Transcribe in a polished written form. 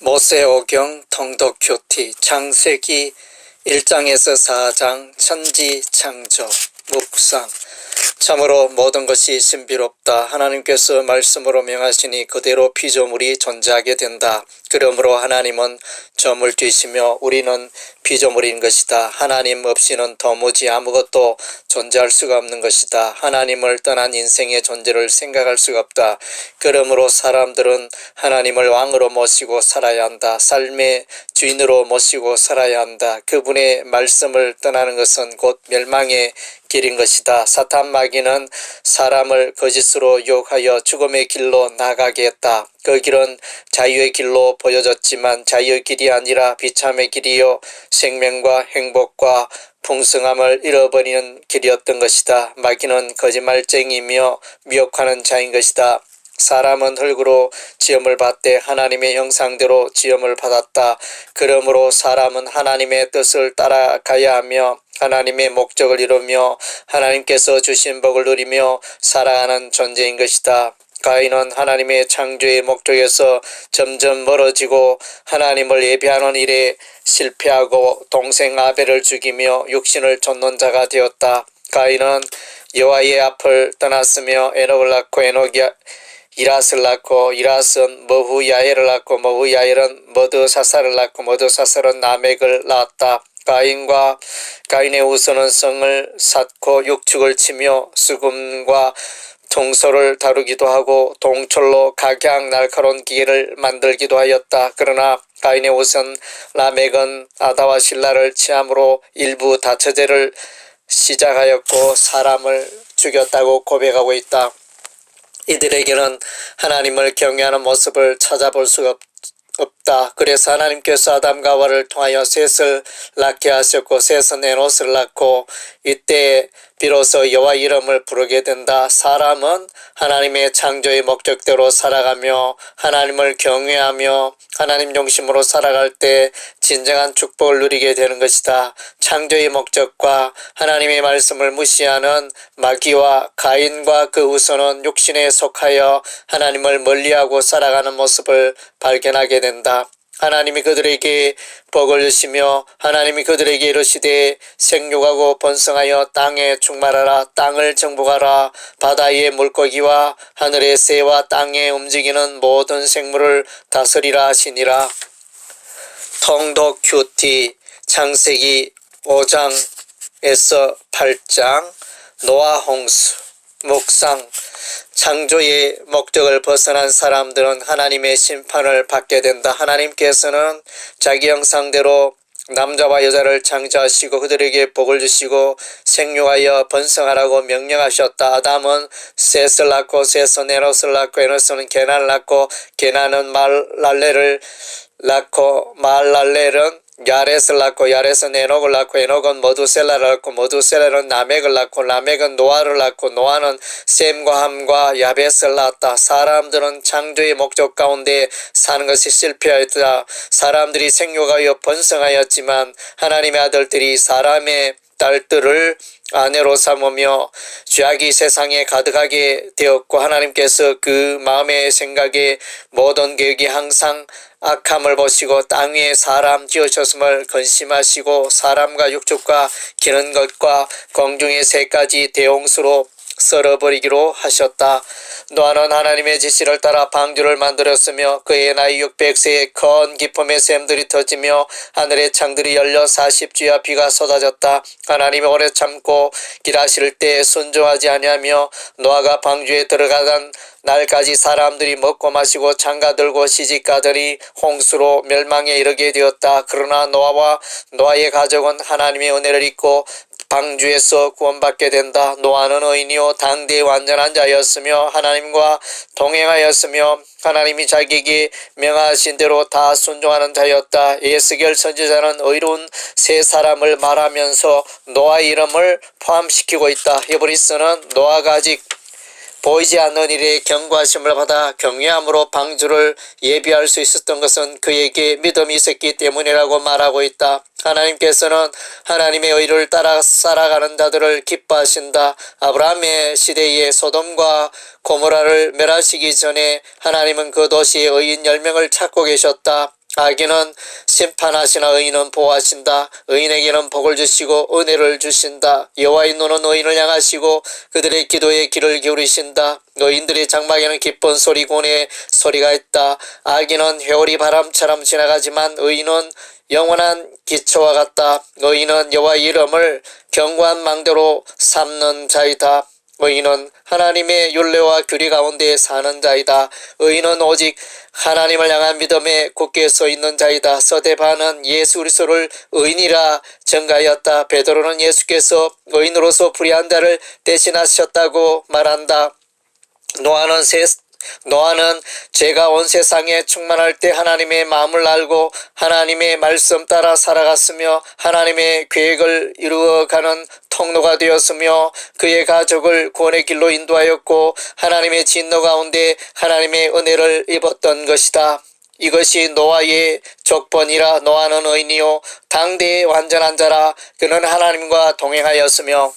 모세오경 통독큐티 창세기 1장에서 4장 천지창조 묵상. 참으로 모든 것이 신비롭다. 하나님께서 말씀으로 명하시니 그대로 피조물이 존재하게 된다. 그러므로 하나님은 점을 뒤시며 우리는 피조물인 것이다. 하나님 없이는 도무지 아무것도 존재할 수가 없는 것이다. 하나님을 떠난 인생의 존재를 생각할 수가 없다. 그러므로 사람들은 하나님을 왕으로 모시고 살아야 한다. 삶의 주인으로 모시고 살아야 한다. 그분의 말씀을 떠나는 것은 곧 멸망의 길인 것이다. 사탄 마귀는 사람을 거짓으로 유혹하여 죽음의 길로 나가게 했다. 그 길은 자유의 길로 보여졌지만 자유의 길이 아니라 비참의 길이요 생명과 행복과 풍성함을 잃어버리는 길이었던 것이다. 마귀는 거짓말쟁이며 미혹하는 자인 것이다. 사람은 흙으로 지음을 받되 하나님의 형상대로 지음을 받았다. 그러므로 사람은 하나님의 뜻을 따라가야 하며 하나님의 목적을 이루며 하나님께서 주신 복을 누리며 살아가는 존재인 것이다. 가인은 하나님의 창조의 목적에서 점점 멀어지고 하나님을 예배하는 일에 실패하고 동생 아벨을 죽이며 육신을 쫓는 자가 되었다. 가인은 여호와의 앞을 떠났으며 에녹을 낳고 에녹이 이랏을 낳고 이랏은 머후야엘을 낳고 머후야엘은 머드사살을 낳고 머드사살은 라멕을 낳았다. 가인과 가인의 후손은 성을 쌓고 육축을 치며 수금과 통소를 다루기도 하고 동철로 각양 날카로운 기계를 만들기도 하였다. 그러나 가인의 후손 라멕은 아다와 실라를 취함으로 일부 다처제를 시작하였고 사람을 죽였다고 고백하고 있다. 이들에게는 하나님을 경외하는 모습을 찾아볼 수가 없다. 그래서 하나님께서 아담과 하와를 통하여 셋을 낳게 하셨고 셋은 에노스를 낳고 이때 비로소 여호와 이름을 부르게 된다. 사람은 하나님의 창조의 목적대로 살아가며 하나님을 경외하며 하나님 중심으로 살아갈 때 진정한 축복을 누리게 되는 것이다. 창조의 목적과 하나님의 말씀을 무시하는 마귀와 가인과 그 후손은 육신에 속하여 하나님을 멀리하고 살아가는 모습을 발견하게 된다. 하나님이 그들에게 복을 주시며 하나님이 그들에게 이르시되 생육하고 번성하여 땅에 충만하라. 땅을 정복하라. 바다의 물고기와 하늘의 새와 땅에 움직이는 모든 생물을 다스리라 하시니라. 통독 큐티 창세기 5장에서 8장 노아 홍수 묵상. 창조의 목적을 벗어난 사람들은 하나님의 심판을 받게 된다. 하나님께서는 자기 형상대로 남자와 여자를 창조하시고 그들에게 복을 주시고 생육하여 번성하라고 명령하셨다. 아담은 셋을 낳고 셋은 에노스를 낳고 에노스는 게나를 낳고 게나는 말랄레를 낳고 말랄렐은 야렛을 낳고 야렛은 에녹을 낳고 에녹은 머두셀라를 낳고 머두셀라는 라멕을 낳고 라멕은 노아를 낳고 노아는 셈과 함과 야벳을 낳았다. 사람들은 창조의 목적 가운데 사는 것이 실패하였다. 사람들이 생육하여 번성하였지만 하나님의 아들들이 사람의 딸들을 아내로 삼으며 죄악이 세상에 가득하게 되었고 하나님께서 그 마음의 생각에 모든 계획이 항상 악함을 보시고 땅 위에 사람 지으셨음을 근심하시고 사람과 육축과 기는 것과 공중의 새까지 대홍수로 썰어버리기로 하셨다. 노아는 하나님의 지시를 따라 방주를 만들었으며 그의 나이 600세에 큰 기쁨의 샘들이 터지며 하늘의 창들이 열려 40주야 비가 쏟아졌다. 하나님이 오래 참고 길하실 때 순종하지 아니하며 노아가 방주에 들어가던 날까지 사람들이 먹고 마시고 장가들고 시집가더니 홍수로 멸망에 이르게 되었다. 그러나 노아와 노아의 가족은 하나님의 은혜를 입고 방주에서 구원받게 된다. 노아는 의인이요 당대의 완전한 자였으며 하나님과 동행하였으며 하나님이 자기에게 명하신 대로 다 순종하는 자였다. 에스겔 선지자는 의로운 세 사람을 말하면서 노아의 이름을 포함시키고 있다. 히브리서는 노아가 아직 보이지 않는 일에 경고하심을 받아 경외함으로 방주를 예비할 수 있었던 것은 그에게 믿음이 있었기 때문이라고 말하고 있다. 하나님께서는 하나님의 의를 따라 살아가는 자들을 기뻐하신다. 아브라함의 시대에 소돔과 고모라를 멸하시기 전에 하나님은 그 도시에 의인 10명을 찾고 계셨다. 악인은 심판하시나 의인은 보호하신다. 의인에게는 복을 주시고 은혜를 주신다. 여호와의 눈은 의인을 향하시고 그들의 기도에 귀를 기울이신다. 의인들의 장막에는 기쁜 소리 고뇌의 소리가 있다. 악인은 회오리 바람처럼 지나가지만 의인은 영원한 기초와 같다. 의인은 여호와의 이름을 견고한 망대로 삼는 자이다. 의인은 하나님의 율례와 규례 가운데 사는 자이다. 의인은 오직 하나님을 향한 믿음에 굳게 서 있는 자이다. 서대반은 예수 그리스도를 의인이라 증가하였다. 베드로는 예수께서 의인으로서 불의한 자를 대신하셨다고 말한다. 노아는 죄가 온 세상에 충만할 때 하나님의 마음을 알고 하나님의 말씀 따라 살아갔으며 하나님의 계획을 이루어가는 통로가 되었으며 그의 가족을 구원의 길로 인도하였고 하나님의 진노 가운데 하나님의 은혜를 입었던 것이다. 이것이 노아의 족본이라. 노아는 의인이요 당대의 완전한 자라. 그는 하나님과 동행하였으며